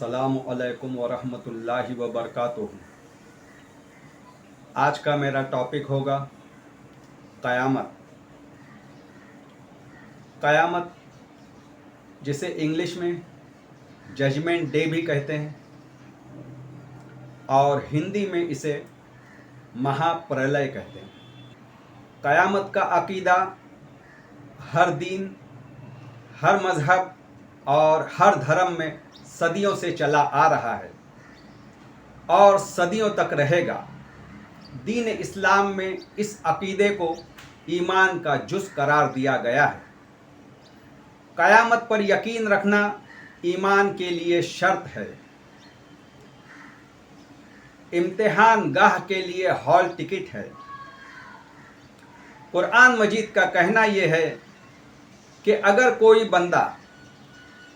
अस्सलामु अलैकुम वरहमतुल्लाहि वबरकातुहू। आज का मेरा टॉपिक होगा क़यामत। क़यामत जिसे इंग्लिश में जजमेंट डे भी कहते हैं और हिंदी में इसे महाप्रलय कहते हैं। क़यामत का अक़ीदा हर दीन, हर मज़हब और हर धर्म में सदियों से चला आ रहा है और सदियों तक रहेगा। दीन इस्लाम में इस अक़ीदे को ईमान का जुज़ करार दिया गया है। क़यामत पर यकीन रखना ईमान के लिए शर्त है। इम्तिहान गाह के लिए हॉल टिकट है। कुरान मजीद का कहना यह है कि अगर कोई बंदा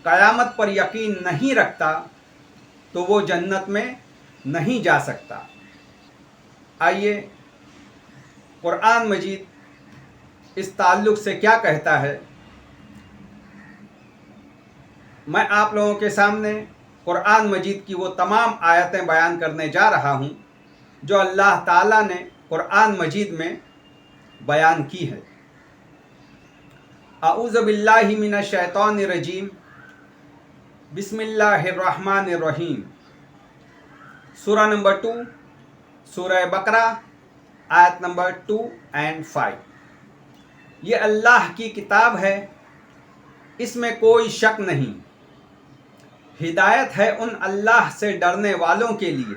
क़यामत पर यकीन नहीं रखता तो वो जन्नत में नहीं जा सकता। आइए कुरान मजीद इस ताल्लुक़ से क्या कहता है, मैं आप लोगों के सामने कुरान मजीद की वो तमाम आयतें बयान करने जा रहा हूँ जो अल्लाह ताला ने कुरान मजीद में बयान की है। अऊज़ु बिल्लाहि मिनश शैतानिर रजीम, बिस्मिल्लाहिर्रहमानिर्रहीम। सूरा नंबर 2, सूरह बकरा, आयत नंबर 2 और 5। ये अल्लाह की किताब है, इसमें कोई शक नहीं। हिदायत है उन अल्लाह से डरने वालों के लिए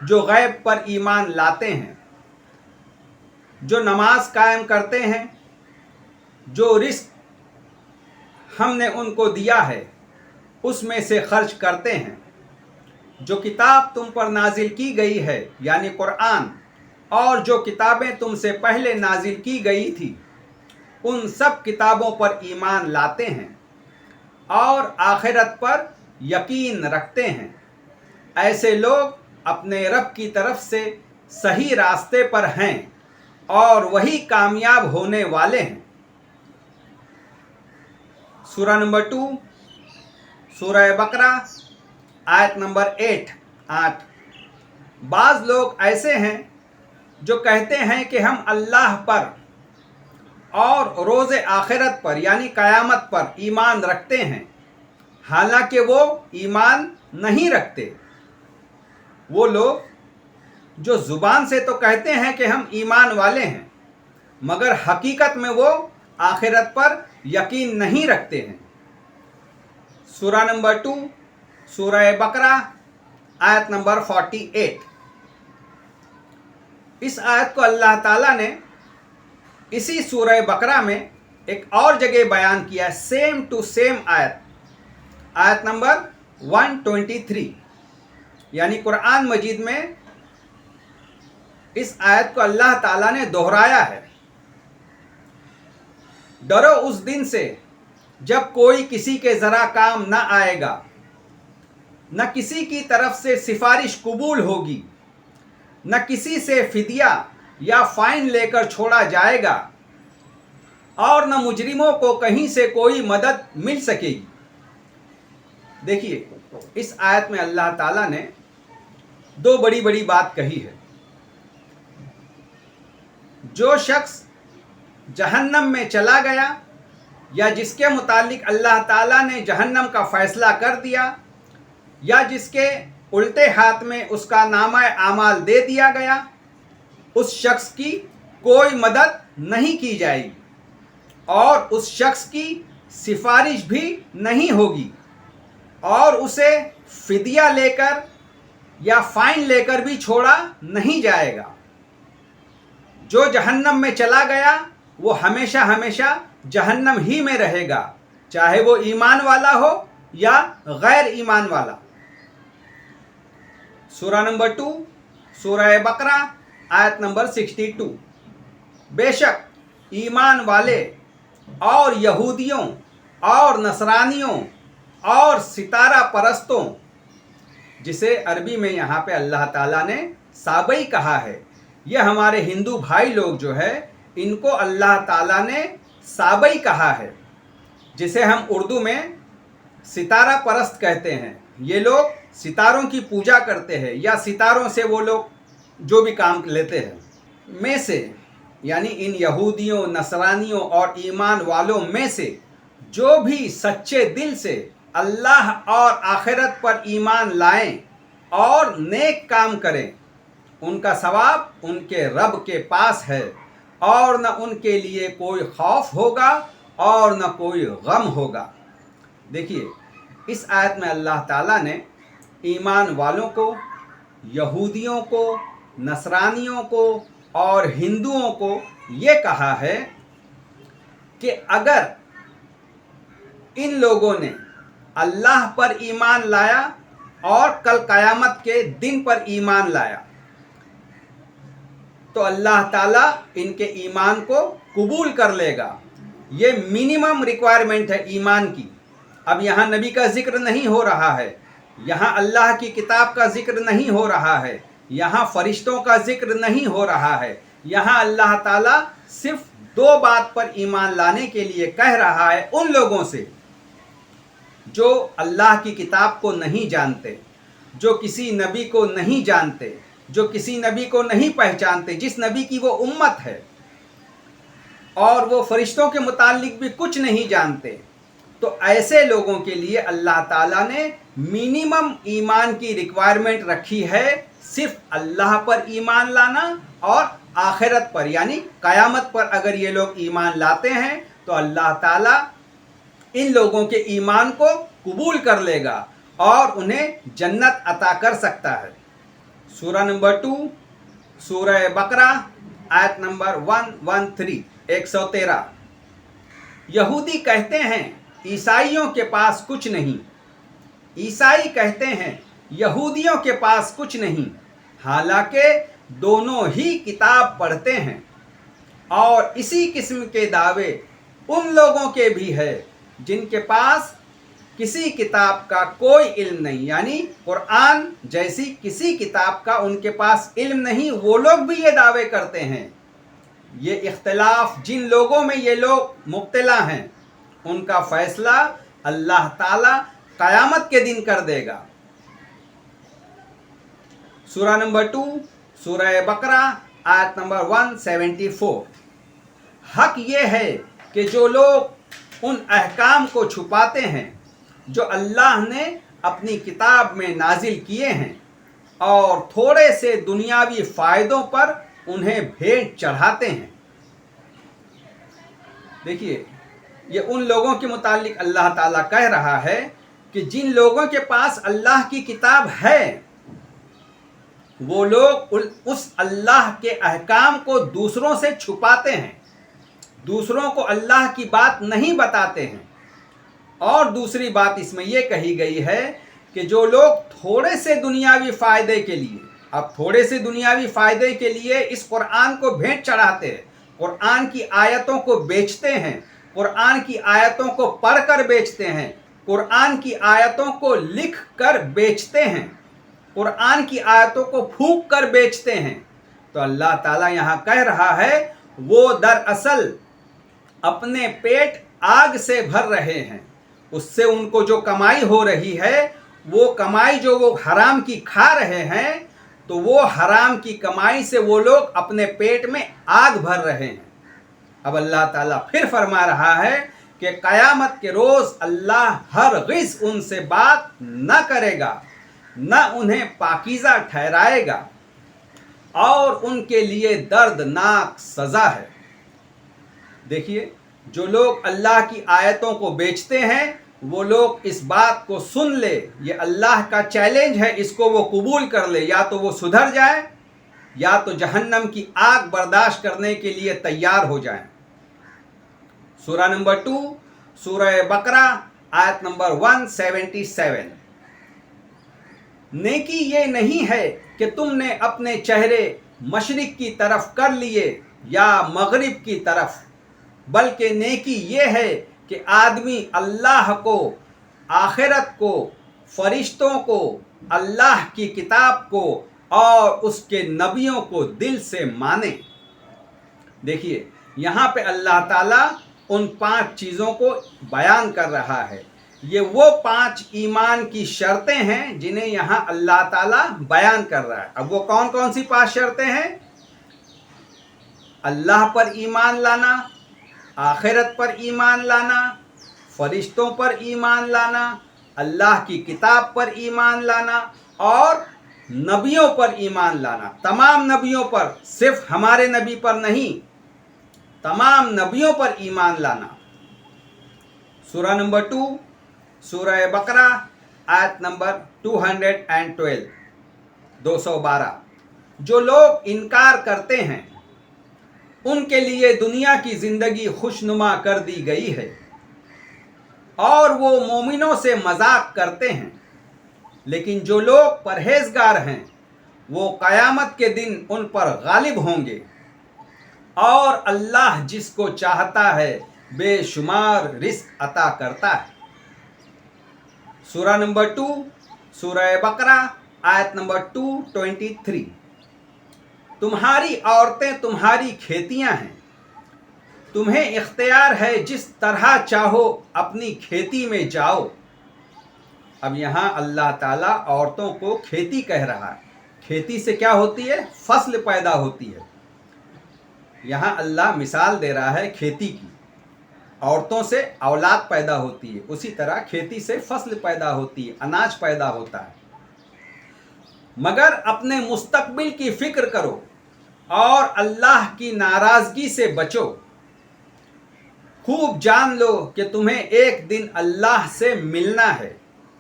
जो गैब पर ईमान लाते हैं, जो नमाज कायम करते हैं, जो रिस्क हमने उनको दिया है उसमें से खर्च करते हैं, जो किताब तुम पर नाजिल की गई है यानी कुरान, और जो किताबें तुमसे पहले नाजिल की गई थी उन सब किताबों पर ईमान लाते हैं और आखिरत पर यकीन रखते हैं। ऐसे लोग अपने रब की तरफ से सही रास्ते पर हैं और वही कामयाब होने वाले हैं। सूरा नंबर 2, सूरह बकरा, आयत नंबर 8। बाज़ लोग ऐसे हैं जो कहते हैं कि हम अल्लाह पर और रोज़े आखिरत पर यानी क़यामत पर ईमान रखते हैं, हालांकि वो ईमान नहीं रखते। वो लोग जो ज़ुबान से तो कहते हैं कि हम ईमान वाले हैं मगर हकीकत में वो आखिरत पर यकीन नहीं रखते हैं। सूरा नंबर 2, सूरह बकरा, आयत नंबर 48। इस आयत को अल्लाह ताला ने इसी सूरह बकरा में एक और जगह बयान किया, सेम टू सेम आयत नंबर 123। यानी कुरान मजीद में इस आयत को अल्लाह ताला ने दोहराया है। डरो उस दिन से जब कोई किसी के ज़रा काम न आएगा, न किसी की तरफ से सिफारिश कबूल होगी, न किसी से फिदिया या फ़ाइन लेकर छोड़ा जाएगा और न मुजरिमों को कहीं से कोई मदद मिल सकेगी। देखिए, इस आयत में अल्लाह ताला ने दो बड़ी बड़ी बात कही है। जो शख्स जहन्नम में चला गया या जिसके मुतालिक अल्लाह ताला ने जहन्नम का फ़ैसला कर दिया या जिसके उल्टे हाथ में उसका नामा आमाल दे दिया गया, उस शख्स की कोई मदद नहीं की जाएगी और उस शख्स की सिफारिश भी नहीं होगी और उसे फिदिया लेकर या फ़ाइन लेकर भी छोड़ा नहीं जाएगा। जो जहन्नम में चला गया वो हमेशा हमेशा जहन्नम ही में रहेगा, चाहे वो ईमान वाला हो या गैर ईमान वाला। सूरा नंबर 2, सूरह बकरा, आयत नंबर 62। बेशक ईमान वाले और यहूदियों और नसरानियों और सितारा परस्तों, जिसे अरबी में यहाँ पे अल्लाह ताला ने साबई कहा है, यह हमारे हिंदू भाई लोग जो है इनको अल्लाह ताला ने साबई कहा है, जिसे हम उर्दू में सितारा परस्त कहते हैं। ये लोग सितारों की पूजा करते हैं या सितारों से वो लोग जो भी काम लेते हैं में से, यानी इन यहूदियों, नसरानियों और ईमान वालों में से जो भी सच्चे दिल से अल्लाह और आखिरत पर ईमान लाएं और नेक काम करें, उनका सवाब उनके रब के पास है और न उनके लिए कोई खौफ होगा और न कोई गम होगा। देखिए, इस आयत में अल्लाह ताला ने ईमान वालों को, यहूदियों को, नसरानियों को और हिंदुओं को ये कहा है कि अगर इन लोगों ने अल्लाह पर ईमान लाया और कल क़यामत के दिन पर ईमान लाया तो अल्लाह ताला इनके ईमान को कबूल कर लेगा। ये मिनिमम रिक्वायरमेंट है ईमान की। अब यहाँ नबी का जिक्र नहीं हो रहा है, यहाँ अल्लाह की किताब का जिक्र नहीं हो रहा है, यहाँ फरिश्तों का जिक्र नहीं हो रहा है। यहाँ अल्लाह ताला सिर्फ दो बात पर ईमान लाने के लिए कह रहा है उन लोगों से जो अल्लाह की किताब को नहीं जानते, जो किसी नबी को नहीं जानते, जो किसी नबी को नहीं पहचानते, जिस नबी की वो उम्मत है और वो फरिश्तों के मुतालिक भी कुछ नहीं जानते। तो ऐसे लोगों के लिए अल्लाह ताला ने मिनिमम ईमान की रिक्वायरमेंट रखी है, सिर्फ अल्लाह पर ईमान लाना और आखिरत पर यानी क़यामत पर अगर ये लोग ईमान लाते हैं तो अल्लाह ताला इन लोगों के ईमान को कबूल कर लेगा और उन्हें जन्नत अता कर सकता है। सूरह नंबर 2 सूरह बकरा आयत नंबर 113 113। यहूदी कहते हैं ईसाइयों के पास कुछ नहीं, ईसाई कहते हैं यहूदियों के पास कुछ नहीं, हालांकि दोनों ही किताब पढ़ते हैं और इसी किस्म के दावे उन लोगों के भी है जिनके पास किसी किताब का कोई इल्म नहीं, यानी कुरान जैसी किसी किताब का उनके पास इल्म नहीं, वो लोग भी ये दावे करते हैं। ये इख्तिलाफ जिन लोगों में ये लोग मुब्तला हैं उनका फैसला अल्लाह ताला क़यामत के दिन कर देगा। सूरह नंबर 2 सूरह बकरा आयत नंबर 174। हक ये है कि जो लोग उन अहकाम को छुपाते हैं जो अल्लाह ने अपनी किताब में नाजिल किए हैं और थोड़े से दुनियावी फ़ायदों पर उन्हें भेंट चढ़ाते हैं। देखिए, ये उन लोगों के मुतालिक अल्लाह ताला कह रहा है कि जिन लोगों के पास अल्लाह की किताब है वो लोग उस अल्लाह के अहकाम को दूसरों से छुपाते हैं, दूसरों को अल्लाह की बात नहीं बताते हैं। और दूसरी बात इसमें यह कही गई है कि जो लोग थोड़े से दुनियावी फ़ायदे के लिए, अब थोड़े से दुनियावी फ़ायदे के लिए इस कुरान को भेंट चढ़ाते हैं, कुरान की आयतों को बेचते हैं, कुरान की आयतों को पढ़कर बेचते हैं, कुरान की आयतों को लिख कर बेचते हैं, कुरान की आयतों को फूंक कर बेचते हैं, तो अल्लाह ताला यहाँ कह रहा है वो दरअसल अपने पेट आग से भर रहे हैं। उससे उनको जो कमाई हो रही है वो कमाई जो वो हराम की खा रहे हैं, तो वो हराम की कमाई से वो लोग अपने पेट में आग भर रहे हैं। अब अल्लाह ताला फिर फरमा रहा है कि क़यामत के रोज़ अल्लाह हरगिज़ उनसे बात न करेगा, न उन्हें पाकीज़ा ठहराएगा और उनके लिए दर्दनाक सज़ा है। देखिए, जो लोग अल्लाह की आयतों को बेचते हैं वो लोग इस बात को सुन ले, ये अल्लाह का चैलेंज है, इसको वो कबूल कर ले, या तो वो सुधर जाए या तो जहन्नम की आग बर्दाश्त करने के लिए तैयार हो जाए। सूरह नंबर 2 सूरह बकरा आयत नंबर 177। नेकी ये नहीं है कि तुमने अपने चेहरे मशरिक की तरफ कर लिए या मगरिब की तरफ, बल्कि नेकी ये है कि आदमी अल्लाह को, आखिरत को, फरिश्तों को, अल्लाह की किताब को और उसके नबियों को दिल से माने। देखिए, यहाँ पे अल्लाह ताला उन 5 चीज़ों को बयान कर रहा है। یہ وہ 5 ایمان کی شرطیں ہیں جنہیں یہاں اللہ تعالیٰ بیان کر رہا ہے. اب وہ کون کون سی 5 شرطیں ہیں؟ اللہ پر ایمان لانا، آخرت پر ایمان لانا، فرشتوں پر ایمان لانا، اللہ کی کتاب پر ایمان لانا اور نبیوں پر ایمان لانا. تمام نبیوں پر، صرف ہمارے نبی پر نہیں، تمام نبیوں پر ایمان لانا. سورہ نمبر 2 سورہ بقرہ آیت نمبر 212 212. جو لوگ انکار کرتے ہیں ان کے لیے دنیا کی زندگی خوشنما کر دی گئی ہے اور وہ مومنوں سے مذاق کرتے ہیں، لیکن جو لوگ پرہیزگار ہیں وہ قیامت کے دن ان پر غالب ہوں گے اور اللہ جس کو چاہتا ہے بے شمار رزق عطا کرتا ہے. سورہ نمبر 2 سورہ بقرہ آیت نمبر 223. تمہاری عورتیں تمہاری کھیتیاں ہیں، تمہیں اختیار ہے جس طرح چاہو اپنی کھیتی میں جاؤ. اب یہاں اللہ تعالیٰ عورتوں کو کھیتی کہہ رہا ہے. کھیتی سے کیا ہوتی ہے؟ فصل پیدا ہوتی ہے. یہاں اللہ مثال دے رہا ہے کھیتی کی. عورتوں سے اولاد پیدا ہوتی ہے، اسی طرح کھیتی سے فصل پیدا ہوتی ہے، اناج پیدا ہوتا ہے. مگر اپنے مستقبل کی فکر کرو اور اللہ کی ناراضگی سے بچو. خوب جان لو کہ تمہیں ایک دن اللہ سے ملنا ہے.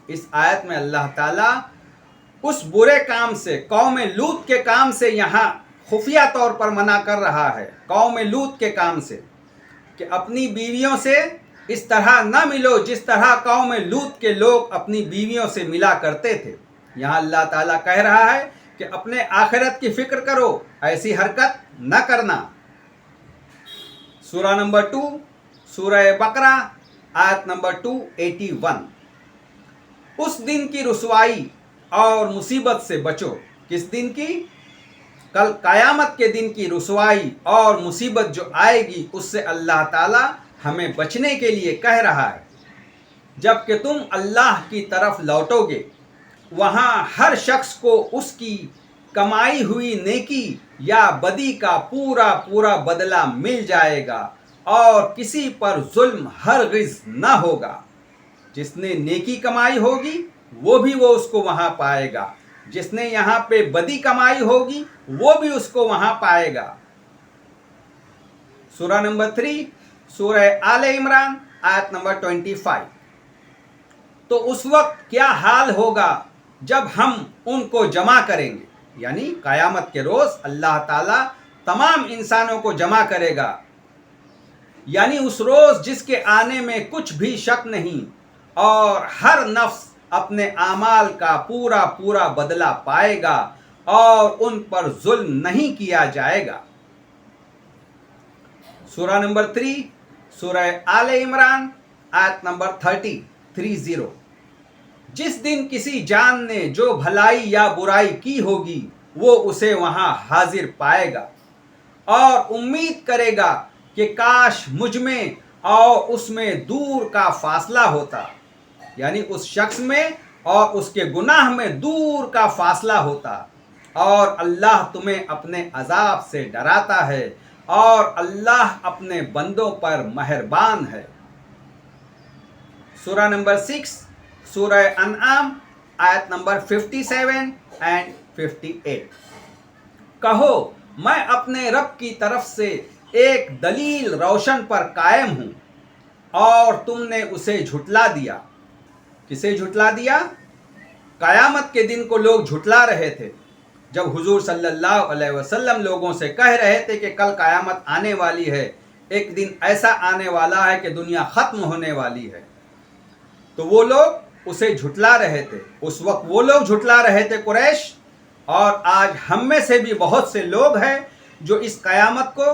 اس آیت میں اللہ تعالیٰ اس برے کام سے، قوم لوط کے کام سے یہاں خفیہ طور پر منع کر رہا ہے. قوم لوط کے کام سے کہ اپنی بیویوں سے اس طرح نہ ملو جس طرح قوم لوط کے لوگ اپنی بیویوں سے ملا کرتے تھے. یہاں اللہ تعالیٰ کہہ رہا ہے کہ اپنے آخرت کی فکر کرو، ایسی حرکت نہ کرنا. سورہ نمبر 2 سورہ بقرہ آیت نمبر 281. اس دن کی رسوائی اور مصیبت سے بچو. کس دن کی؟ کل قیامت کے دن کی رسوائی اور مصیبت جو آئے گی اس سے اللہ تعالیٰ ہمیں بچنے کے لیے کہہ رہا ہے. جب کہ تم اللہ کی طرف لوٹو گے وہاں ہر شخص کو اس کی کمائی ہوئی نیکی یا بدی کا پورا بدلہ مل جائے گا اور کسی پر ظلم ہرگز نہ ہوگا. جس نے نیکی کمائی ہوگی وہ اس کو وہاں پائے گا، جس نے یہاں پہ بدی کمائی ہوگی وہ بھی اس کو وہاں پائے گا. سورہ نمبر 3 سورہ آل عمران آیت نمبر 25. تو اس وقت کیا حال ہوگا جب ہم ان کو جمع کریں گے، یعنی قیامت کے روز اللہ تعالیٰ تمام انسانوں کو جمع کرے گا، یعنی اس روز جس کے آنے میں کچھ بھی شک نہیں اور ہر نفس اپنے اعمال کا پورا بدلہ پائے گا اور ان پر ظلم نہیں کیا جائے گا. سورہ نمبر 3 سورہ آل عمران آیت نمبر 30. جس دن کسی جان نے جو بھلائی یا برائی کی ہوگی وہ اسے وہاں حاضر پائے گا اور امید کرے گا کہ کاش مجھ میں اور اس میں دور کا فاصلہ ہوتا، یعنی اس شخص میں اور اس کے گناہ میں دور کا فاصلہ ہوتا. اور اللہ تمہیں اپنے عذاب سے ڈراتا ہے اور اللہ اپنے بندوں پر مہربان ہے. سورہ نمبر 6 سورہ انعام آیت نمبر 57 and 58. کہو میں اپنے رب کی طرف سے ایک دلیل روشن پر قائم ہوں اور تم نے اسے جھٹلا دیا. کسے جھٹلا دیا؟ قیامت کے دن کو لوگ جھٹلا رہے تھے. جب حضور صلی اللہ علیہ وسلم لوگوں سے کہہ رہے تھے کہ کل قیامت آنے والی ہے، ایک دن ایسا آنے والا ہے کہ دنیا ختم ہونے والی ہے، تو وہ لوگ اسے جھٹلا رہے تھے. اس وقت وہ لوگ جھٹلا رہے تھے قریش، اور آج ہم میں سے بھی بہت سے لوگ ہیں جو اس قیامت کو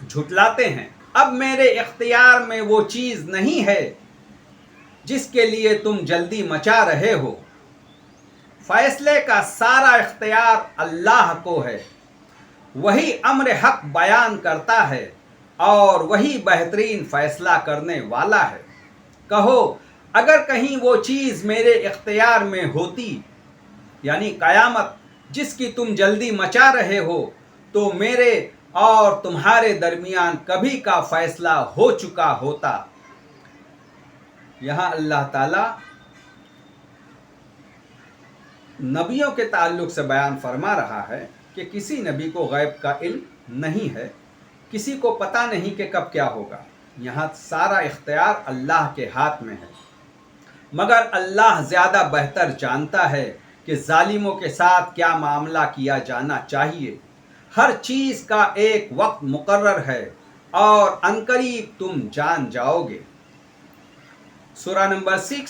جھٹلاتے ہیں. اب میرے اختیار میں وہ چیز نہیں ہے جس کے لیے تم جلدی مچا رہے ہو. فیصلے کا سارا اختیار اللہ کو ہے، وہی امر حق بیان کرتا ہے اور وہی بہترین فیصلہ کرنے والا ہے. کہو अगर कहीं वो चीज़ मेरे इख्तियार में होती, यानी क़यामत जिसकी तुम जल्दी मचा रहे हो, तो मेरे और तुम्हारे दरमियान कभी का फैसला हो चुका होता। यहाँ अल्लाह ताला नबियों के ताल्लुक़ से बयान फरमा रहा है कि किसी नबी को गैब का इल्म नहीं है, किसी को पता नहीं कि कब क्या होगा। यहाँ सारा इख्तियार अल्लाह के हाथ में है, मगर अल्लाह ज़्यादा बेहतर जानता है कि जालिमों के साथ क्या मामला किया जाना चाहिए। हर चीज़ का एक वक्त मुकर्रर है और अनकरीब तुम जान जाओगे। सूरा नंबर 6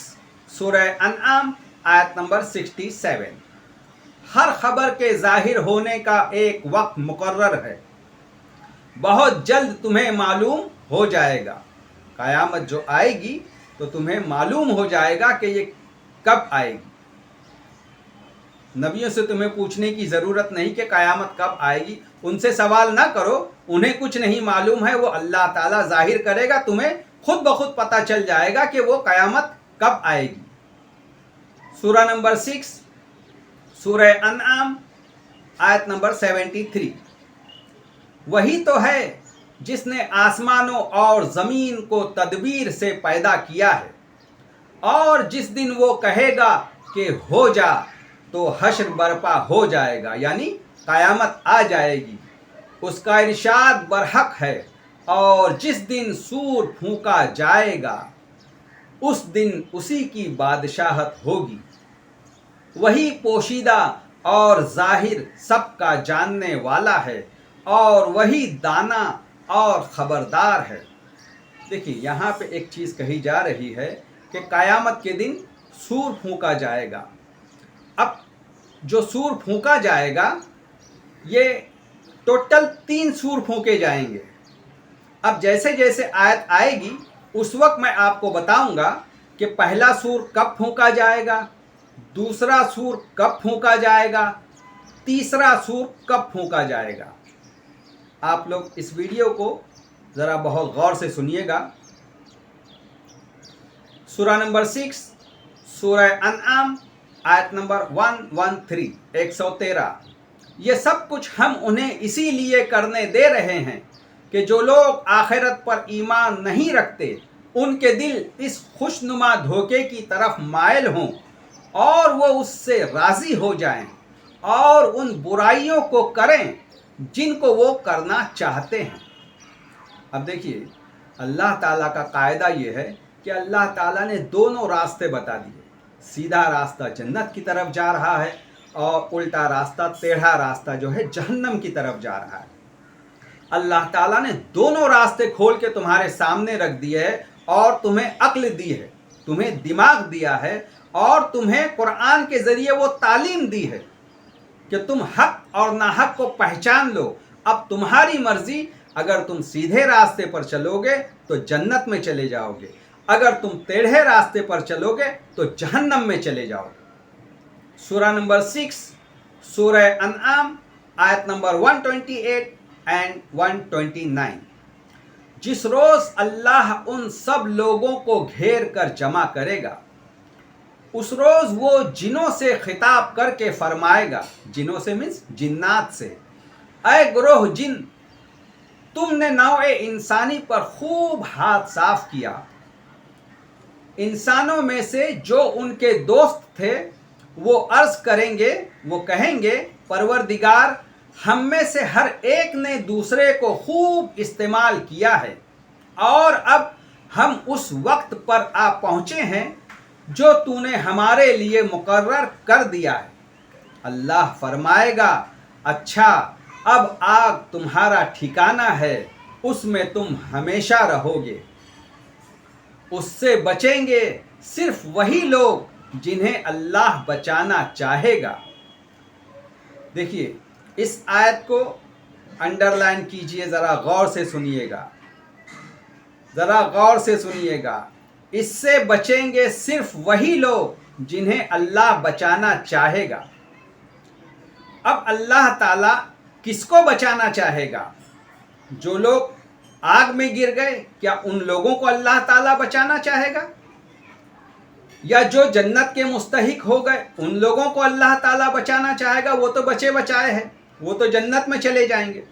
सूरह अनआम आयत नंबर 67। हर खबर के ज़ाहिर होने का एक वक्त मुकर्रर है, बहुत जल्द तुम्हें मालूम हो जाएगा। क़यामत जो आएगी तो तुम्हें मालूम हो जाएगा कि ये कब आएगी। नबियों से तुम्हें पूछने की ज़रूरत नहीं कि क़यामत कब आएगी, उनसे सवाल ना करो, उन्हें कुछ नहीं मालूम है, वो अल्लाह ताला ज़ाहिर करेगा, तुम्हें खुद ब खुद पता चल जाएगा कि वो क़यामत कब आएगी। सूरा नंबर 6 सूरह अनआम आयत नंबर 73। वही तो है जिसने आसमानों और ज़मीन को तदबीर से पैदा किया है, और जिस दिन वो कहेगा कि हो जा तो हश्र बर्पा हो जाएगा, यानी क़यामत आ जाएगी। उसका इरशाद बरहक है, और जिस दिन सूर फूंका जाएगा उस दिन उसी की बादशाहत होगी। वही पोशीदा और ज़ाहिर सबका जानने वाला है, और वही दाना और ख़बरदार है। देखिए यहाँ पे एक चीज़ कही जा रही है कि क़यामत के दिन सूर फूंका जाएगा। अब जो सूर फूंका जाएगा, ये टोटल 3 सूर फूंके जाएंगे। अब जैसे जैसे आयत आएगी उस वक्त मैं आपको बताऊंगा कि पहला सूर कब फूंका जाएगा, दूसरा सूर कब फूंका जाएगा, तीसरा सूर कब फूंका जाएगा। आप लोग इस वीडियो को ज़रा बहुत गौर से सुनिएगा। सूरा नंबर 6 सूरह अनआम आयत नंबर 113। ये सब कुछ हम उन्हें इसीलिए करने दे रहे हैं कि जो लोग आखिरत पर ईमान नहीं रखते, उनके दिल इस खुशनुमा धोखे की तरफ मायल हों और वो उससे राज़ी हो जाएं, और उन बुराइयों को करें जिनको वो करना चाहते हैं। अब देखिए अल्लाह ताला का कायदा ये है कि अल्लाह ताला ने दोनों रास्ते बता दिए। सीधा रास्ता जन्नत की तरफ जा रहा है, और उल्टा रास्ता, टेढ़ा रास्ता जो है जहन्नम की तरफ जा रहा है। अल्लाह ताला ने दोनों रास्ते खोल के तुम्हारे सामने रख दिए है, और तुम्हें अक्ल दी है, तुम्हें दिमाग दिया है, और तुम्हें कुरान के ज़रिए वो तालीम दी है कि तुम हक और नाहक को पहचान लो। अब तुम्हारी मर्ज़ी, अगर तुम सीधे रास्ते पर चलोगे तो जन्नत में चले जाओगे, अगर तुम टेढ़े रास्ते पर चलोगे तो जहन्नम में चले जाओगे। सूरा नंबर 6 सूरह अनआम आयत नंबर 128 एंड 129। जिस रोज़ अल्लाह उन सब लोगों को घेर कर जमा करेगा, उस रोज़ वो जिनों से खिताब करके फरमाएगा, जिनों से मीन्स जिन्नात से, ऐ ग्रोह जिन, तुमने नौए इंसानी पर खूब हाथ साफ किया। इंसानों में से जो उनके दोस्त थे वो अर्ज़ करेंगे, वो कहेंगे, परवरदिगार, हम में से हर एक ने दूसरे को खूब इस्तेमाल किया है, और अब हम उस वक्त पर आ पहुँचे हैं जो तूने हमारे लिए मुकर्रर कर दिया है। अल्लाह फरमाएगा, अच्छा, अब आग तुम्हारा ठिकाना है, उसमें तुम हमेशा रहोगे। उससे बचेंगे सिर्फ वही लोग जिन्हें अल्लाह बचाना चाहेगा। देखिए इस आयत को अंडरलाइन कीजिए, ज़रा गौर से सुनिएगा, ज़रा गौर से सुनिएगा। इससे बचेंगे सिर्फ वही लोग जिन्हें अल्लाह बचाना चाहेगा। अब अल्लाह ताला किसको बचाना चाहेगा? जो लोग आग में गिर गए, क्या उन लोगों को अल्लाह ताला बचाना चाहेगा? یا جو جنت کے مستحق ہو گئے ان لوگوں کو اللہ تعالیٰ بچانا چاہے گا، وہ تو بچے بچائے ہیں، وہ تو جنت میں چلے جائیں گے۔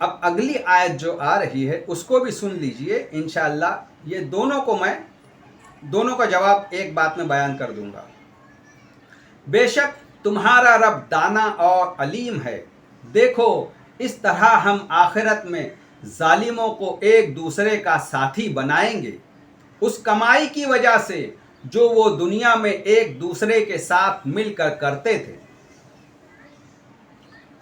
اب اگلی آیت جو آ رہی ہے اس کو بھی سن لیجئے، انشاءاللہ یہ دونوں کا جواب ایک بات میں بیان کر دوں گا۔ بے شک تمہارا رب دانا اور علیم ہے، دیکھو اس طرح ہم آخرت میں ظالموں کو ایک دوسرے کا ساتھی بنائیں گے اس کمائی کی وجہ سے جو وہ دنیا میں ایک دوسرے کے ساتھ مل کر کرتے تھے۔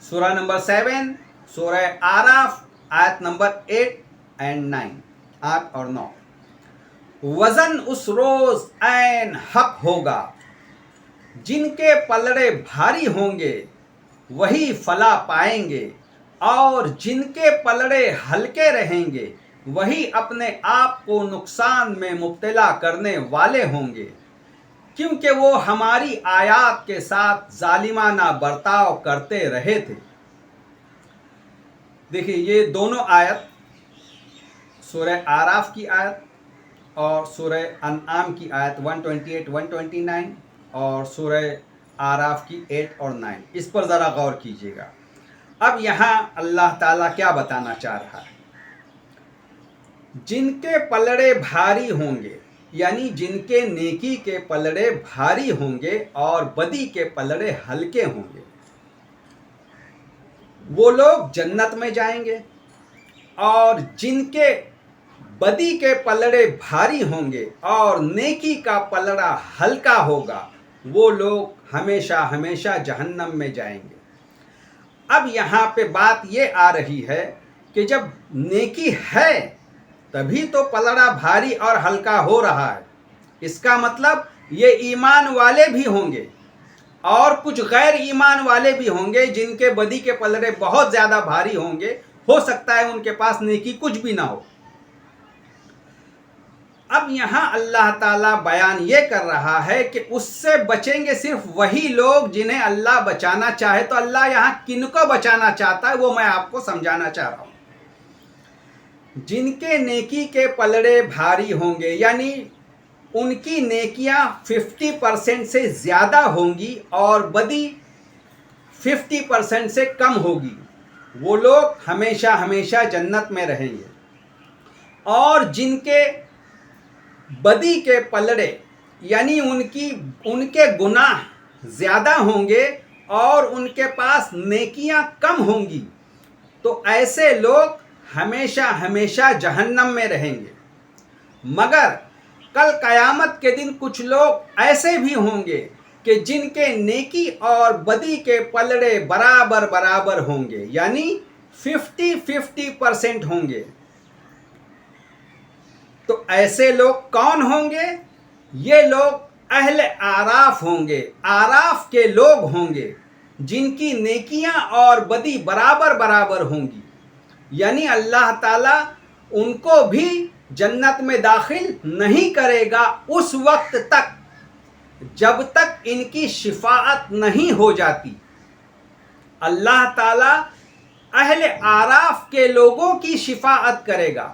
سورہ نمبر 7 سورہ آراف آیت نمبر 8 and 9 8 اور 9۔ وزن اس روز عین حق ہوگا، جن کے پلڑے بھاری ہوں گے وہی فلاح پائیں گے، اور جن کے پلڑے ہلکے رہیں گے وہی اپنے آپ کو نقصان میں مبتلا کرنے والے ہوں گے، کیونکہ وہ ہماری آیات کے ساتھ ظالمانہ برتاؤ کرتے رہے تھے۔ دیکھیے یہ دونوں آیت سورہ آراف کی آیت اور سورہ انعام کی آیت 128 129 اور سورہ آراف کی 8 اور 9، اس پر ذرا غور کیجیے گا۔ اب یہاں اللہ تعالیٰ کیا بتانا چاہ رہا ہے؟ جن کے پلڑے بھاری ہوں گے، یعنی جن کے نیکی کے پلڑے بھاری ہوں گے اور بدی کے پلڑے ہلکے ہوں گے، وہ لوگ جنت میں جائیں گے، اور جن کے بدی کے پلڑے بھاری ہوں گے اور نیکی کا پلڑا ہلکا ہوگا وہ لوگ ہمیشہ ہمیشہ جہنم میں جائیں گے۔ اب یہاں پہ بات یہ آ رہی ہے کہ جب نیکی ہے تبھی تو پلڑا بھاری اور ہلکا ہو رہا ہے، اس کا مطلب یہ ایمان والے بھی ہوں گے اور کچھ غیر ایمان والے بھی ہوں گے جن کے بدی کے پلڑے بہت زیادہ بھاری ہوں گے، ہو سکتا ہے ان کے پاس نیکی کچھ بھی نہ ہو۔ اب یہاں اللہ تعالیٰ بیان یہ کر رہا ہے کہ اس سے بچیں گے صرف وہی لوگ جنہیں اللہ بچانا چاہے۔ تو اللہ یہاں کن کو بچانا چاہتا ہے وہ میں آپ کو سمجھانا چاہ رہا ہوں۔ جن کے نیکی کے پلڑے بھاری ہوں گے، یعنی ان کی نیکیاں 50% سے زیادہ ہوں گی اور بدی 50% سے کم ہوگی، وہ لوگ ہمیشہ ہمیشہ جنت میں رہیں گے۔ اور جن کے بدی کے پلڑے یعنی ان کے گناہ زیادہ ہوں گے اور ان کے پاس نیکیاں کم ہوں گی، تو ایسے لوگ ہمیشہ ہمیشہ جہنم میں رہیں گے۔ مگر کل قیامت کے دن کچھ لوگ ایسے بھی ہوں گے کہ جن کے نیکی اور بدی کے پلڑے برابر برابر ہوں گے، یعنی 50-50% ہوں گے۔ تو ایسے لوگ کون ہوں گے؟ یہ لوگ اہل آراف ہوں گے، آراف کے لوگ ہوں گے جن کی نیکیاں اور بدی برابر برابر ہوں گی، یعنی اللہ تعالیٰ ان کو بھی جنت میں داخل نہیں کرے گا اس وقت تک جب تک ان کی شفاعت نہیں ہو جاتی۔ اللہ تعالیٰ اہل آراف کے لوگوں کی شفاعت کرے گا،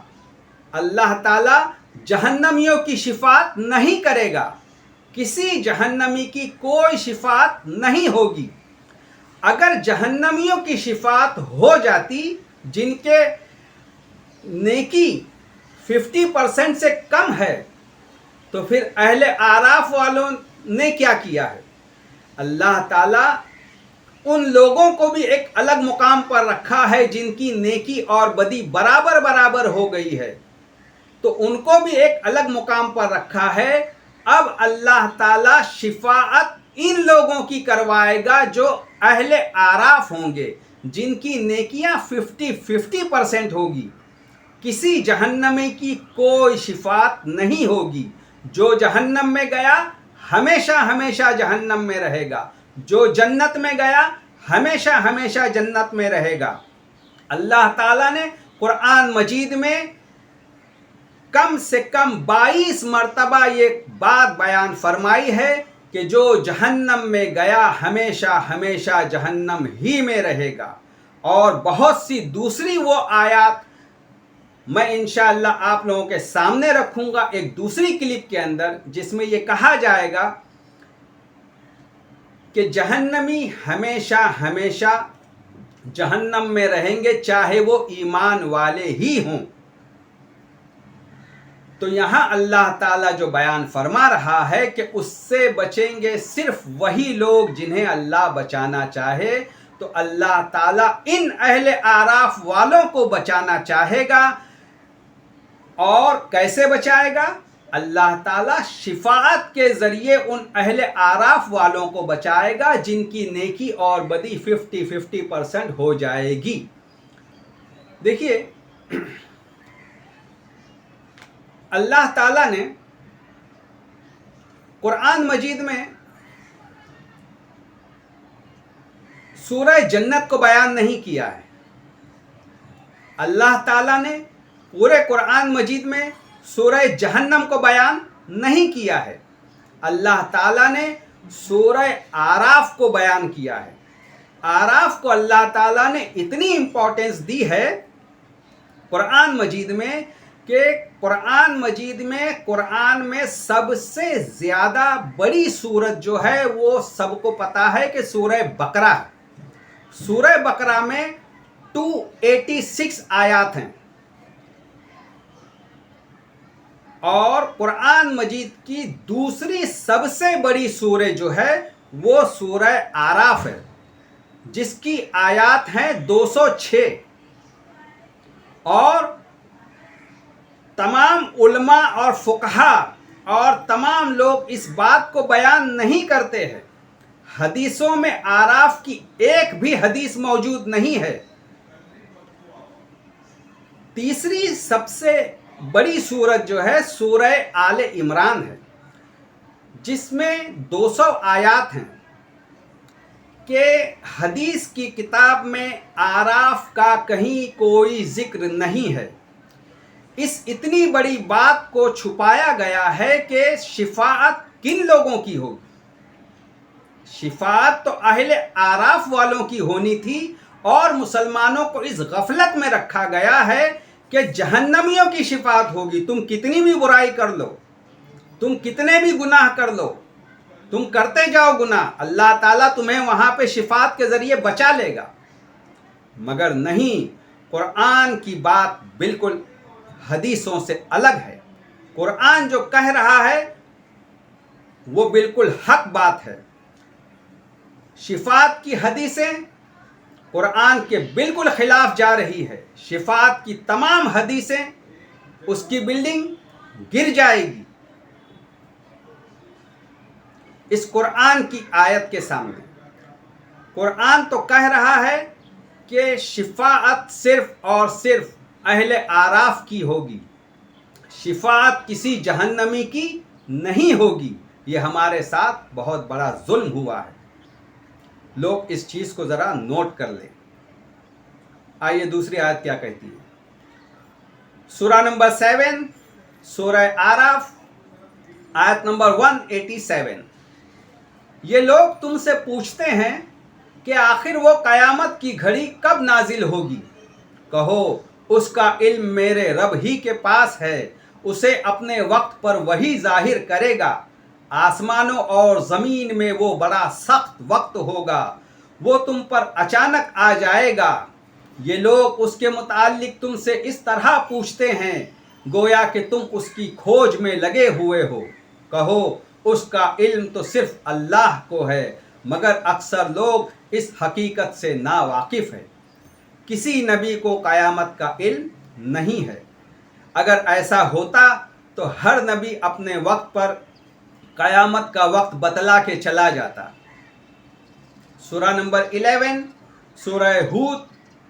اللہ تعالیٰ جہنمیوں کی شفاعت نہیں کرے گا، کسی جہنمی کی کوئی شفاعت نہیں ہوگی۔ اگر جہنمیوں کی شفاعت ہو جاتی جن کے نیکی 50% سے کم ہے تو پھر اہل آراف والوں نے کیا کیا ہے؟ اللہ تعالیٰ ان لوگوں کو بھی ایک الگ مقام پر رکھا ہے جن کی نیکی اور بدی برابر برابر ہو گئی ہے، تو ان کو بھی ایک الگ مقام پر رکھا ہے۔ اب اللہ تعالیٰ شفاعت ان لوگوں کی کروائے گا جو اہل آراف ہوں گے، جن کی نیکیاں 50-50% ہوگی، کسی جہنمی کی کوئی شفاعت نہیں ہوگی۔ جو جہنم میں گیا ہمیشہ ہمیشہ جہنم میں رہے گا، جو جنت میں گیا ہمیشہ ہمیشہ جنت میں رہے گا۔ اللہ تعالیٰ نے قرآن مجید میں کم سے کم 22 مرتبہ یہ بات بیان فرمائی ہے کہ جو جہنم میں گیا ہمیشہ ہمیشہ جہنم ہی میں رہے گا، اور بہت سی دوسری وہ آیات میں انشاءاللہ آپ لوگوں کے سامنے رکھوں گا ایک دوسری کلپ کے اندر، جس میں یہ کہا جائے گا کہ جہنمی ہمیشہ ہمیشہ جہنم میں رہیں گے، چاہے وہ ایمان والے ہی ہوں۔ تو یہاں اللہ تعالیٰ جو بیان فرما رہا ہے کہ اس سے بچیں گے صرف وہی لوگ جنہیں اللہ بچانا چاہے، تو اللہ تعالیٰ ان اہل اعراف والوں کو بچانا چاہے گا۔ اور کیسے بچائے گا؟ اللہ تعالیٰ شفاعت کے ذریعے ان اہل اعراف والوں کو بچائے گا جن کی نیکی اور بدی 50-50% ہو جائے گی۔ دیکھیے، اللہ تعالیٰ نے قرآن مجید میں سورہ جنت کو بیان نہیں کیا ہے۔ اللہ تعالیٰ نے پورے قرآن مجید میں سورہ جہنم کو بیان نہیں کیا ہے۔ اللہ تعالیٰ نے سورہ اعراف کو بیان کیا ہے۔ اعراف کو اللہ تعالیٰ نے اتنی امپورٹنس دی ہے قرآن مجید میں کہ قرآن میں سب سے زیادہ بڑی سورت جو ہے وہ سب کو پتا ہے کہ سورہ بقرہ ہے۔ سورہ بقرہ میں 286 آیات ہیں، اور قرآن مجید کی دوسری سب سے بڑی سورہ جو ہے وہ سورہ اعراف ہے، جس کی آیات ہیں 206۔ اور تمام علماء اور فقہا اور تمام لوگ اس بات کو بیان نہیں کرتے ہیں۔ حدیثوں میں اعراف کی ایک بھی حدیث موجود نہیں ہے۔ تیسری سب سے بڑی سورت جو ہے سورہ آل عمران ہے، جس میں 200 آیات ہیں، کہ حدیث کی کتاب میں اعراف کا کہیں کوئی ذکر نہیں ہے۔ اس اتنی بڑی بات کو چھپایا گیا ہے کہ شفاعت کن لوگوں کی ہوگی؟ شفاعت تو اہل اعراف والوں کی ہونی تھی، اور مسلمانوں کو اس غفلت میں رکھا گیا ہے کہ جہنمیوں کی شفاعت ہوگی۔ تم کتنی بھی برائی کر لو، تم کتنے بھی گناہ کر لو، تم کرتے جاؤ گناہ، اللہ تعالیٰ تمہیں وہاں پہ شفاعت کے ذریعے بچا لے گا۔ مگر نہیں، قرآن کی بات بالکل حدیثوں سے الگ ہے۔ قرآن جو کہہ رہا ہے وہ بالکل حق بات ہے۔ شفاعت کی حدیثیں قرآن کے بالکل خلاف جا رہی ہے۔ شفاعت کی تمام حدیثیں اس کی بلڈنگ گر جائے گی اس قرآن کی آیت کے سامنے۔ قرآن تو کہہ رہا ہے کہ شفاعت صرف اور صرف اہل اعراف کی ہوگی، شفاعت کسی جہنمی کی نہیں ہوگی۔ یہ ہمارے ساتھ بہت بڑا ظلم ہوا ہے۔ لوگ اس چیز کو ذرا نوٹ کر لیں۔ آئیے دوسری آیت کیا کہتی ہے۔ سورہ نمبر 7 سورہ اعراف آیت نمبر 187۔ یہ لوگ تم سے پوچھتے ہیں کہ آخر وہ قیامت کی گھڑی کب نازل ہوگی؟ کہو اس کا علم میرے رب ہی کے پاس ہے، اسے اپنے وقت پر وہی ظاہر کرے گا۔ آسمانوں اور زمین میں وہ بڑا سخت وقت ہوگا، وہ تم پر اچانک آ جائے گا۔ یہ لوگ اس کے متعلق تم سے اس طرح پوچھتے ہیں گویا کہ تم اس کی کھوج میں لگے ہوئے ہو۔ کہو اس کا علم تو صرف اللہ کو ہے، مگر اکثر لوگ اس حقیقت سے ناواقف ہے۔ کسی نبی کو قیامت کا علم نہیں ہے۔ اگر ایسا ہوتا تو ہر نبی اپنے وقت پر قیامت کا وقت بتلا کے چلا جاتا۔ سورہ نمبر 11 سورہ ہود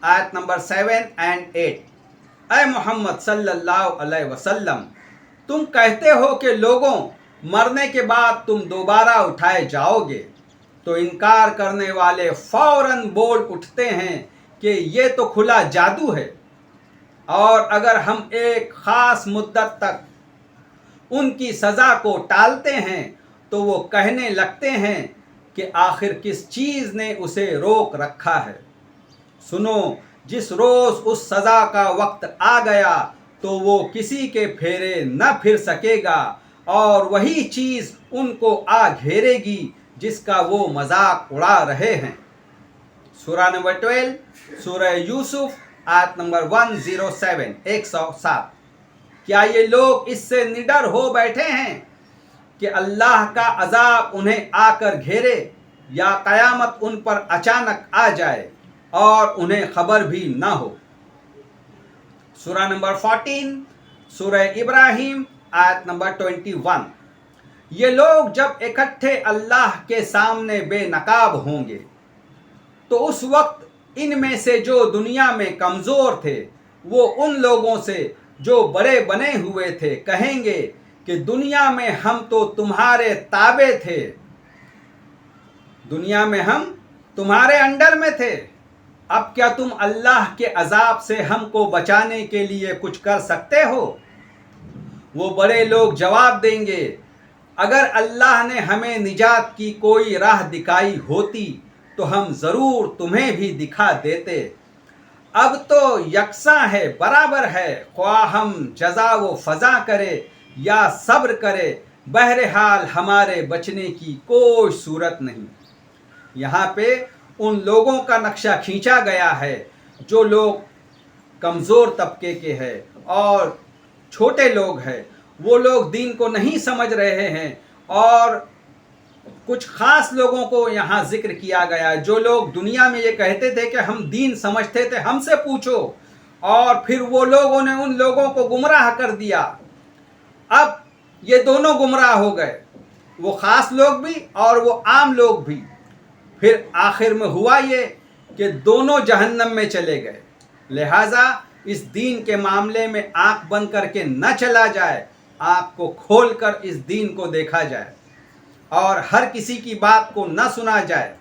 آیت نمبر 7 اور 8۔ اے محمد صلی اللہ علیہ وسلم، تم کہتے ہو کہ لوگوں مرنے کے بعد تم دوبارہ اٹھائے جاؤ گے، تو انکار کرنے والے فوراً بول اٹھتے ہیں کہ یہ تو کھلا جادو ہے، اور اگر ہم ایک خاص مدت تک ان کی سزا کو ٹالتے ہیں تو وہ کہنے لگتے ہیں کہ آخر کس چیز نے اسے روک رکھا ہے۔ سنو، جس روز اس سزا کا وقت آ گیا तो वो किसी के फेरे न फिर सकेगा और वही चीज़ उनको आ घेरेगी जिसका वो मजाक उड़ा रहे हैं। सूरा नंबर 12 सूरह यूसुफ आयत नंबर 107 107। क्या ये लोग इससे निडर हो बैठे हैं कि अल्लाह का अजाब उन्हें आकर घेरे या क़यामत उन पर अचानक आ जाए और उन्हें खबर भी ना हो। सूरा नंबर 14 सूरह इब्राहिम आयत नंबर 21। ये लोग जब इकट्ठे अल्लाह के सामने बेनकाब होंगे तो उस वक्त इनमें से जो दुनिया में कमज़ोर थे वो उन लोगों से जो बड़े बने हुए थे कहेंगे कि दुनिया में हम तो तुम्हारे ताबे थे, दुनिया में हम तुम्हारे अंडर में थे, अब क्या तुम अल्लाह के अजाब से हमको बचाने के लिए कुछ कर सकते हो? वो बड़े लोग जवाब देंगे, अगर अल्लाह ने हमें निजात की कोई राह दिखाई होती तो हम ज़रूर तुम्हें भी दिखा देते। अब तो यकसा है, बराबर है, ख्वाह हम जज़ा व फ़ज़ा करे या सब्र करे, बहरहाल हमारे बचने की कोई सूरत नहीं। यहाँ पे उन लोगों का नक्शा खींचा गया है जो लोग कमज़ोर तबके के हैं और छोटे लोग हैं, वो लोग दीन को नहीं समझ रहे हैं। और कुछ ख़ास लोगों को यहाँ जिक्र किया गया है जो लोग दुनिया में ये कहते थे कि हम दीन समझते थे, हमसे पूछो, और फिर वो लोगों ने उन लोगों को गुमराह कर दिया। अब ये दोनों गुमराह हो गए, वो ख़ास लोग भी और वो आम लोग भी। फिर आखिर में हुआ ये कि दोनों जहन्नम में चले गए। लिहाजा इस दीन के मामले में आंख बंद करके न चला जाए, आंख को खोलकर इस दीन को देखा जाए और हर किसी की बात को न सुना जाए।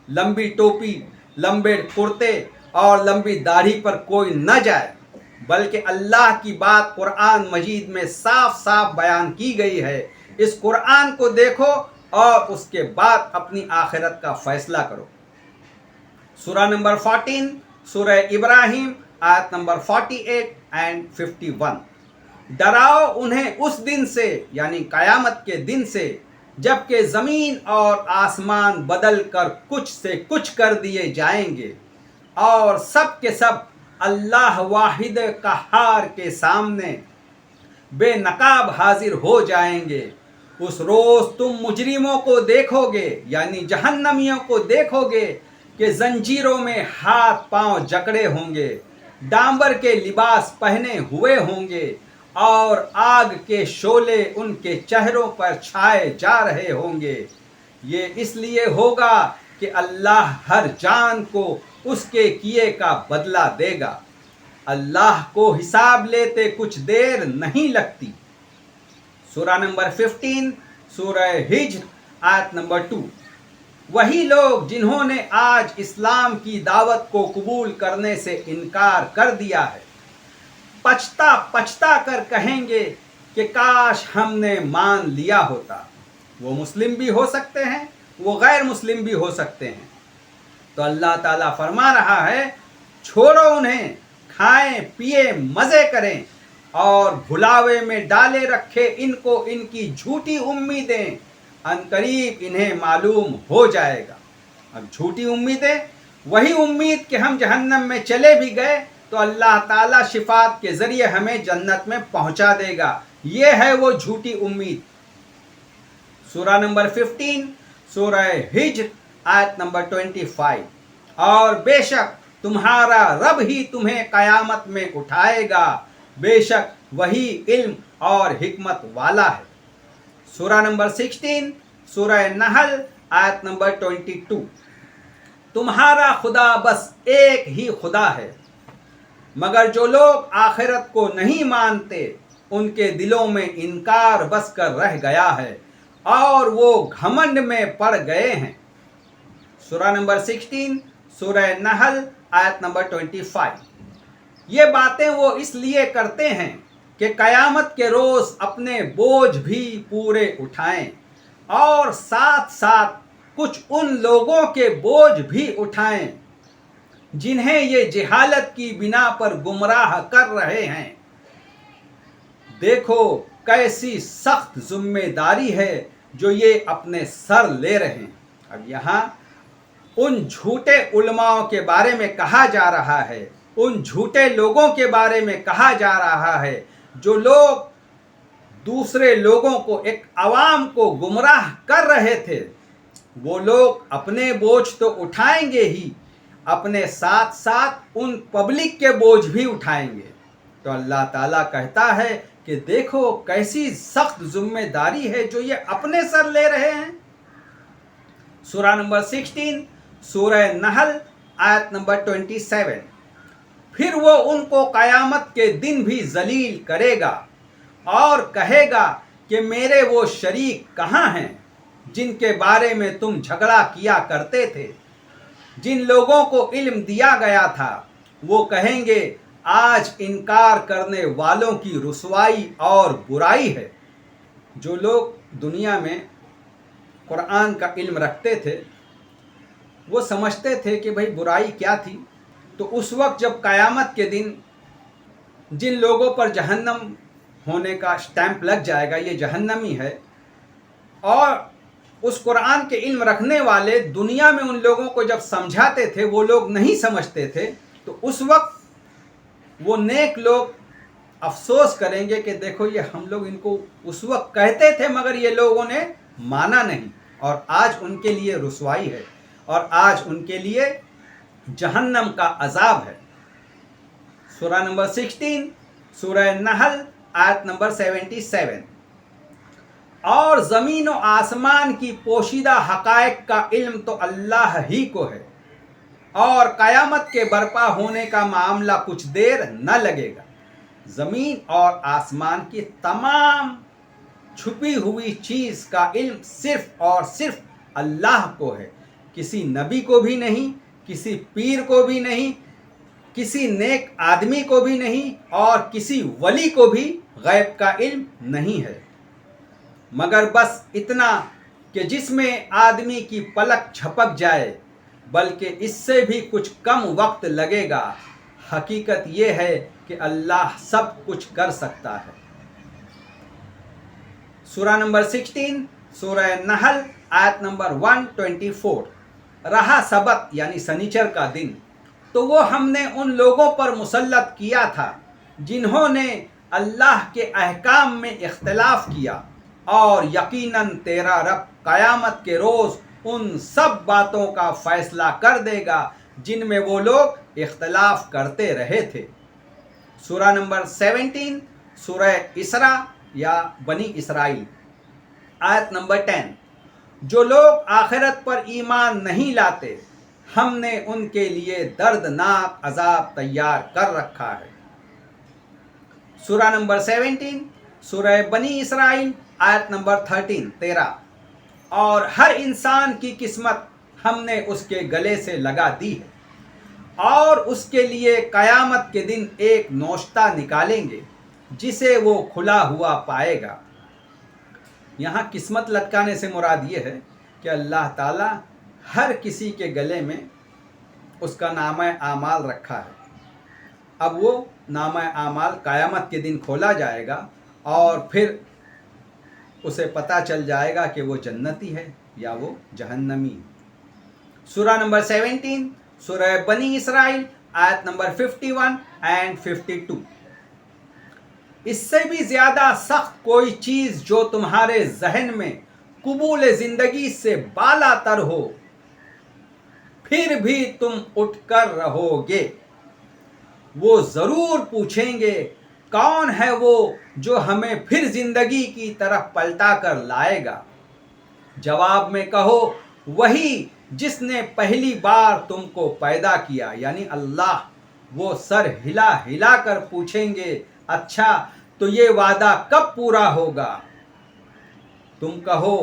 लंबी टोपी, लंबे कुर्ते और लंबी दाढ़ी पर कोई न जाए, बल्कि अल्लाह की बात कुरान मजीद में साफ साफ बयान की गई है। इस कुरान को देखो और उसके बाद अपनी आखिरत का फैसला करो। सूरा नंबर 14 सूरह इब्राहिम आयत नंबर 48 एंड 51। डराओ उन्हें उस दिन से, यानी क़यामत के दिन से, जबकि ज़मीन और आसमान बदल कर कुछ से कुछ कर दिए जाएंगे और सब के सब अल्लाह वाहिद कहार के सामने बेनकाब हाजिर हो जाएंगे। उस रोज़ तुम मुजरिमों को देखोगे, यानी जहन्नमियों को देखोगे कि जंजीरों में हाथ पांव जकड़े होंगे, डांबर के लिबास पहने हुए होंगे और आग के शोले उनके चेहरों पर छाए जा रहे होंगे। ये इसलिए होगा कि अल्लाह हर जान को उसके किए का बदला देगा। अल्लाह को हिसाब लेते कुछ देर नहीं लगती। सूरा नंबर 15 सूरह हिज्र आयत नंबर 2। वही लोग जिन्होंने आज इस्लाम की दावत को कबूल करने से इनकार कर दिया है, पछता पछता कर कहेंगे कि काश हमने मान लिया होता। वो मुस्लिम भी हो सकते हैं, वो गैर मुस्लिम भी हो सकते हैं। तो अल्लाह ताला फरमा रहा है, छोड़ो उन्हें, खाएं पिए मज़े करें और भुलावे में डाले रखे इनको इनकी झूठी उम्मीदें, अनकरीब इन्हें मालूम हो जाएगा। अब झूठी उम्मीदें, वही उम्मीद कि हम जहन्नम में चले भी गए तो अल्लाह ताला शिफात के ज़रिए हमें जन्नत में पहुंचा देगा। ये है वो झूठी उम्मीद। सूरा नंबर 15 सूरह हिज्र आयत नंबर 25। और बेशक तुम्हारा रब ही तुम्हें क़यामत में उठाएगा, बेशक वही इल्म और हिकमत वाला है। सूरा नंबर 16 सूरह नहल आयत नंबर 22। तुम्हारा खुदा बस एक ही खुदा है, मगर जो लोग आखिरत को नहीं मानते उनके दिलों में इनकार बस कर रह गया है और वो घमंड में पड़ गए हैं। सूरा नंबर 16 सूरह नहल आयत नंबर 25। ये बातें वो इसलिए करते हैं कि क़यामत के रोज़ अपने बोझ भी पूरे उठाएं और साथ साथ कुछ उन लोगों के बोझ भी उठाएं जिन्हें ये जहालत की बिना पर गुमराह कर रहे हैं। देखो कैसी सख्त जिम्मेदारी है जो ये अपने सर ले रहे हैं। अब यहाँ उन झूठे उलमाओं के बारे में कहा जा रहा है, उन झूठे लोगों के बारे में कहा जा रहा है जो लोग दूसरे लोगों को, एक अवाम को गुमराह कर रहे थे। वो लोग अपने बोझ तो उठाएंगे ही, अपने साथ साथ उन पब्लिक के बोझ भी उठाएंगे। तो अल्लाह ताला कहता है कि देखो कैसी सख्त जिम्मेदारी है जो ये अपने सर ले रहे हैं। सूरा नंबर 16, सूरह नहल, आयत नंबर 27। फिर वो उनको क़यामत के दिन भी जलील करेगा और कहेगा कि मेरे वो शरीक कहाँ हैं जिनके बारे में तुम झगड़ा किया करते थे। जिन लोगों को इल्म दिया गया था वो कहेंगे आज इनकार करने वालों की रुसवाई और बुराई है। जो लोग दुनिया में कुरान का इल्म रखते थे वो समझते थे कि भाई बुराई क्या थी। तो उस वक्त जब क़यामत के दिन जिन लोगों पर जहन्नम होने का स्टैंप लग जाएगा, ये जहन्नमी है, और उस कुरान के इल्म रखने वाले दुनिया में उन लोगों को जब समझाते थे वो लोग नहीं समझते थे, तो उस वक्त वो नेक लोग अफसोस करेंगे कि देखो ये हम लोग इनको उस वक्त कहते थे मगर ये लोगों ने माना नहीं, और आज उनके लिए रुसवाई है और आज उनके लिए जहन्नम का अजाब है। सूरा नंबर 16, सूरह नहल, आयत नंबर 77। और ज़मीन और आसमान की पोशीदा हक़ाइक़ का इल्म तो अल्लाह ही को है, और क़यामत के बर्पा होने का मामला कुछ देर न लगेगा। ज़मीन और आसमान की तमाम छुपी हुई चीज़ का इल्म सिर्फ़ और सिर्फ अल्लाह को है, किसी नबी को भी नहीं, किसी पीर को भी नहीं, किसी नेक आदमी को भी नहीं, और किसी वली को भी गैब का इल्म नहीं है, मगर बस इतना कि जिसमें आदमी की पलक झपक जाए, बल्कि इससे भी कुछ कम वक्त लगेगा। हकीकत ये है कि अल्लाह सब कुछ कर सकता है। सूरा नंबर 16, सूरह नहल, आयत नंबर 124। रहा सबत यानी सनीचर का दिन, तो वो हमने उन लोगों पर मुसल्लत किया था जिन्होंने अल्लाह के अहकाम में इख्तिलाफ किया, और यकीनन तेरा रब क़यामत के रोज़ उन सब बातों का फ़ैसला कर देगा जिनमें वो लोग इख्तिलाफ करते रहे थे। सूरा नंबर 17, सूरह इसरा या बनी इसराइल, आयत नंबर 10। जो लोग आखिरत पर ईमान नहीं लाते हमने उनके लिए दर्दनाक अजाब तैयार कर रखा है। सूरा नंबर 17, सूरह बनी इसराइल, आयत नंबर 13। और हर इंसान की किस्मत हमने उसके गले से लगा दी है, और उसके लिए क़यामत के दिन एक नौश्ता निकालेंगे जिसे वो खुला हुआ पाएगा। यहाँ किस्मत लटकाने से मुराद ये है कि अल्लाह ताला हर किसी के गले में उसका नामा आमाल रखा है। अब वो नामा आमाल क़यामत के दिन खोला जाएगा और फिर उसे पता चल जाएगा कि वो जन्नती है या वो जहन्नमी। सूरा नंबर 17, सूरह बनी इसराइल, आयत नंबर 51 एंड 52। इससे भी ज़्यादा सख्त कोई चीज़ जो तुम्हारे जहन में कबूल ज़िंदगी से बालातर हो, फिर भी तुम उठकर रहोगे। वो ज़रूर पूछेंगे कौन है वो जो हमें फिर ज़िंदगी की तरफ पलटा कर लाएगा। जवाब में कहो वही जिसने पहली बार तुमको पैदा किया, यानी अल्लाह। वो सर हिला हिला कर पूछेंगे अच्छा तो ये वादा कब पूरा होगा। तुम कहो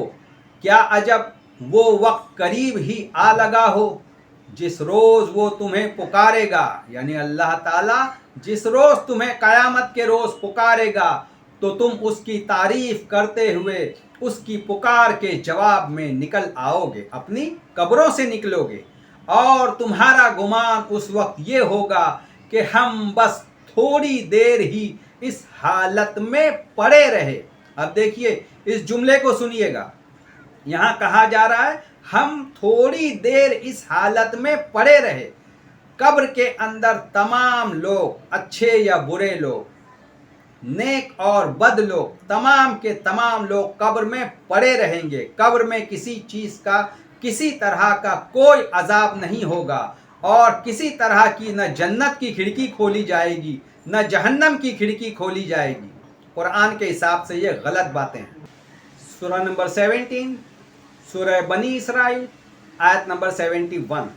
क्या अजब वो वक्त करीब ही आ लगा हो जिस रोज़ वो तुम्हें पुकारेगा, यानी अल्लाह ताला जिस रोज़ तुम्हें क़यामत के रोज़ पुकारेगा तो तुम उसकी तारीफ़ करते हुए उसकी पुकार के जवाब में निकल आओगे, अपनी कब्रों से निकलोगे, और तुम्हारा गुमान उस वक्त ये होगा कि हम बस थोड़ी देर ही इस हालत में पड़े रहे। अब देखिए इस जुमले को सुनिएगा, यहाँ कहा जा रहा है हम थोड़ी देर इस हालत में पड़े रहे। कब्र के अंदर तमाम लोग, अच्छे या बुरे लोग, नेक और बद लोग, तमाम के तमाम लोग कब्र में पड़े रहेंगे। कब्र में किसी चीज़ का, किसी तरह का कोई अजाब नहीं होगा और किसी तरह की न जन्नत की खिड़की खोली जाएगी न जहन्नम की खिड़की खोली जाएगी। कुरान के हिसाब से ये गलत बातें हैं। सूरह नंबर 17, सूरह बनी इसराइल, आयत नंबर 71।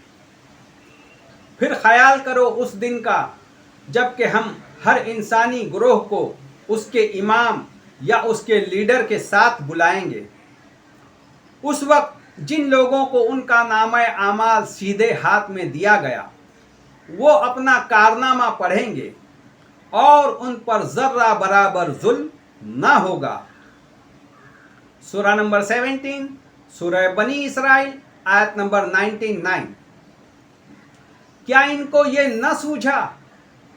फिर ख्याल करो उस दिन का जबकि हम हर इंसानी ग्रोह को उसके इमाम या उसके लीडर के साथ बुलाएंगे। उस वक्त जिन लोगों को उनका नामा आमाल सीधे हाथ में दिया गया वो अपना कारनामा पढ़ेंगे और उन पर जर्रा बराबर जुल्म ना होगा। सूरह नंबर 17, सूरह बनी इसराइल, आयत नंबर 99। क्या इनको ये न सूझा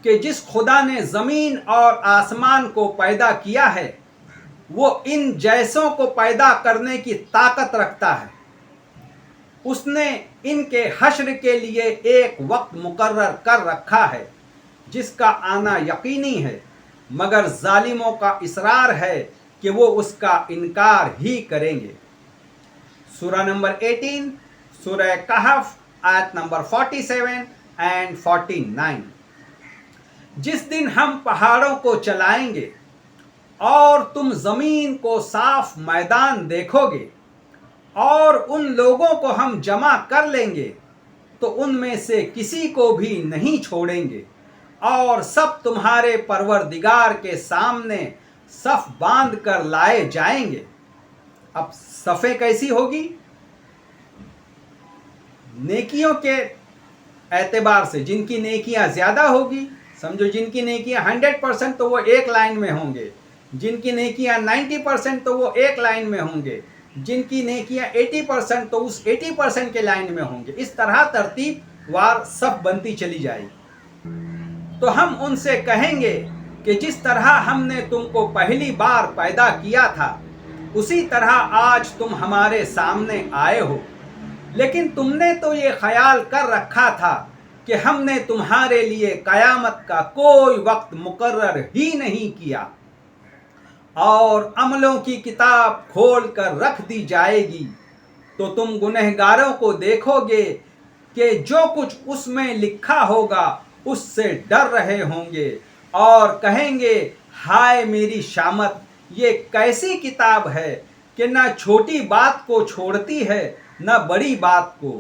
कि जिस खुदा ने ज़मीन और आसमान को पैदा किया है वो इन जैसों को पैदा करने की ताकत रखता है। उसने इनके हश्र के लिए एक वक्त मुकर्रर कर रखा है जिसका आना यकीनी है, मगर जालिमों का इसरार है कि वो उसका इनकार ही करेंगे। सूरह नंबर 18, सूरह कहफ, आयत नंबर 47 एंड 49। जिस दिन हम पहाड़ों को चलाएंगे और तुम ज़मीन को साफ मैदान देखोगे और उन लोगों को हम जमा कर लेंगे तो उनमें से किसी को भी नहीं छोड़ेंगे और सब तुम्हारे परवरदिगार के सामने सफ बांध कर लाए जाएंगे। अब सफ़े कैसी होगी? नेकियों के एतबार से जिनकी नेकियां ज़्यादा होगी, समझो जिनकी नेकियां 100% तो वो एक लाइन में होंगे, जिनकी नेकियां 90% तो वो एक लाइन में होंगे, जिनकी नेकियां 80% तो उस 80% के लाइन में होंगे। इस तरह तरतीब वार सब बनती चली जाएगी। तो हम उनसे कहेंगे कि जिस तरह हमने तुमको पहली बार पैदा किया था उसी तरह आज तुम हमारे सामने आए हो, लेकिन तुमने तो ये ख्याल कर रखा था कि हमने तुम्हारे लिए क़यामत का कोई वक्त मुकर्रर ही नहीं किया और अमलों की किताब खोल कर रख दी जाएगी तो तुम गुनहगारों को देखोगे कि जो कुछ उसमें लिखा होगा उससे डर रहे होंगे और कहेंगे हाय मेरी शामत, ये कैसी किताब है कि न छोटी बात को छोड़ती है न बड़ी बात को,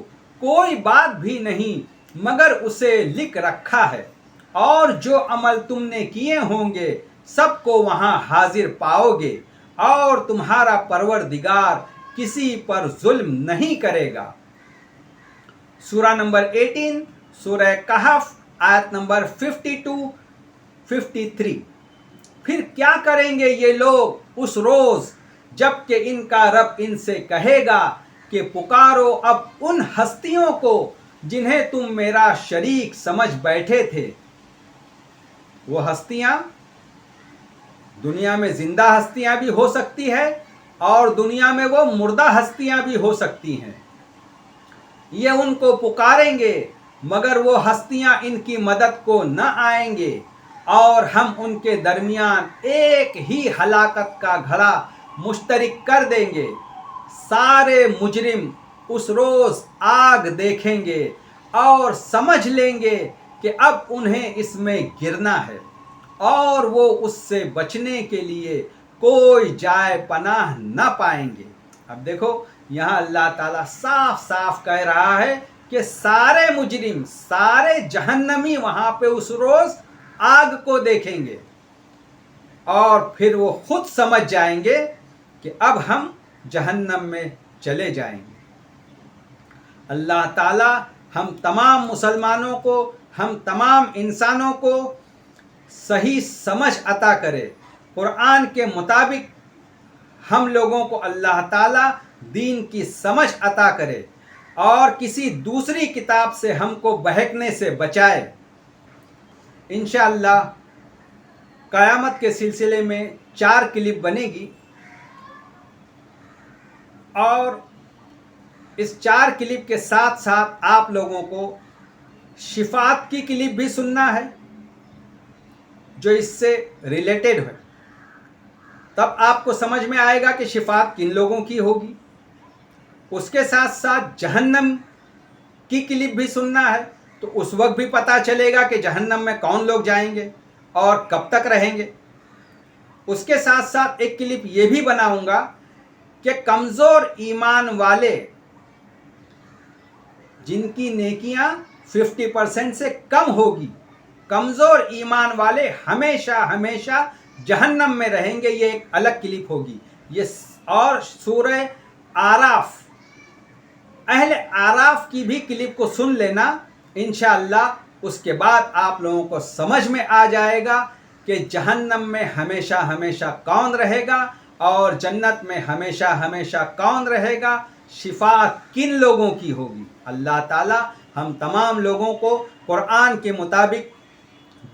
कोई बात भी नहीं मगर उसे लिख रखा है और जो अमल तुमने किए होंगे सबको वहाँ हाजिर पाओगे और तुम्हारा परवरदिगार किसी पर जुल्म नहीं करेगा। सूरह नंबर 18, सूरह कहफ, आयत नंबर 52-53। फिर क्या करेंगे ये लोग उस रोज़ जबकि इनका रब इनसे कहेगा कि पुकारो अब उन हस्तियों को जिन्हें तुम मेरा शरीक समझ बैठे थे। वो हस्तियां दुनिया में जिंदा हस्तियां भी हो सकती है और दुनिया में वो मुर्दा हस्तियां भी हो सकती हैं। ये उनको पुकारेंगे मगर वो हस्तियां इनकी मदद को न आएंगे और हम उनके दरमियान एक ही हलाकत का घड़ा मुश्तरक कर देंगे। सारे मुजरिम उस रोज़ आग देखेंगे और समझ लेंगे कि अब उन्हें इसमें गिरना है और वो उससे बचने के लिए कोई जाए पनाह न पाएंगे। अब देखो यहाँ अल्लाह ताला साफ साफ कह रहा है कि सारे मुजरिम, सारे जहन्नमी वहाँ पे उस रोज़ आग को देखेंगे और फिर वो खुद समझ जाएंगे कि अब हम जहन्नम में चले जाएंगे। अल्लाह ताला हम तमाम मुसलमानों को, हम तमाम इंसानों को सही समझ अता करे। कुरान के मुताबिक हम लोगों को अल्लाह ताला दीन की समझ अता करे और किसी दूसरी किताब से हमको बहकने से बचाए। इंशाअल्लाह क़यामत के सिलसिले में 4 क्लिप बनेगी और इस 4 क्लिप के साथ साथ आप लोगों को शिफात की क्लिप भी सुनना है जो इससे रिलेटेड है। तब आपको समझ में आएगा कि शिफात किन लोगों की होगी। उसके साथ साथ जहन्नम की क्लिप भी सुनना है, तो उस वक्त भी पता चलेगा कि जहन्नम में कौन लोग जाएंगे और कब तक रहेंगे। उसके साथ साथ एक क्लिप ये भी बनाऊंगा कि कमज़ोर ईमान वाले जिनकी नेकियां 50% से कम होगी, कमज़ोर ईमान वाले हमेशा हमेशा जहन्नम में रहेंगे, ये एक अलग क्लिप होगी। ये और सूरह आराफ, अहले आराफ की भी क्लिप को सुन लेना इंशाअल्लाह। उसके बाद आप लोगों को समझ में आ जाएगा कि जहन्नम में हमेशा हमेशा कौन रहेगा और जन्नत में हमेशा हमेशा कौन रहेगा, शिफात किन लोगों की होगी। अल्लाह ताला हम तमाम लोगों को कुरान के मुताबिक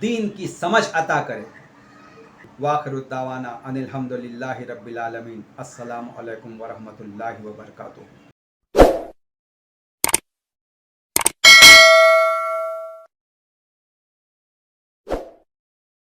दीन की समझ अता करे। वाखिरु दावाना अनिल हम्दुलिल्लाहि रब्बिल आलमीन। अस्सलामु अलैकुम व रहमतुल्लाहि व बरकातुहू।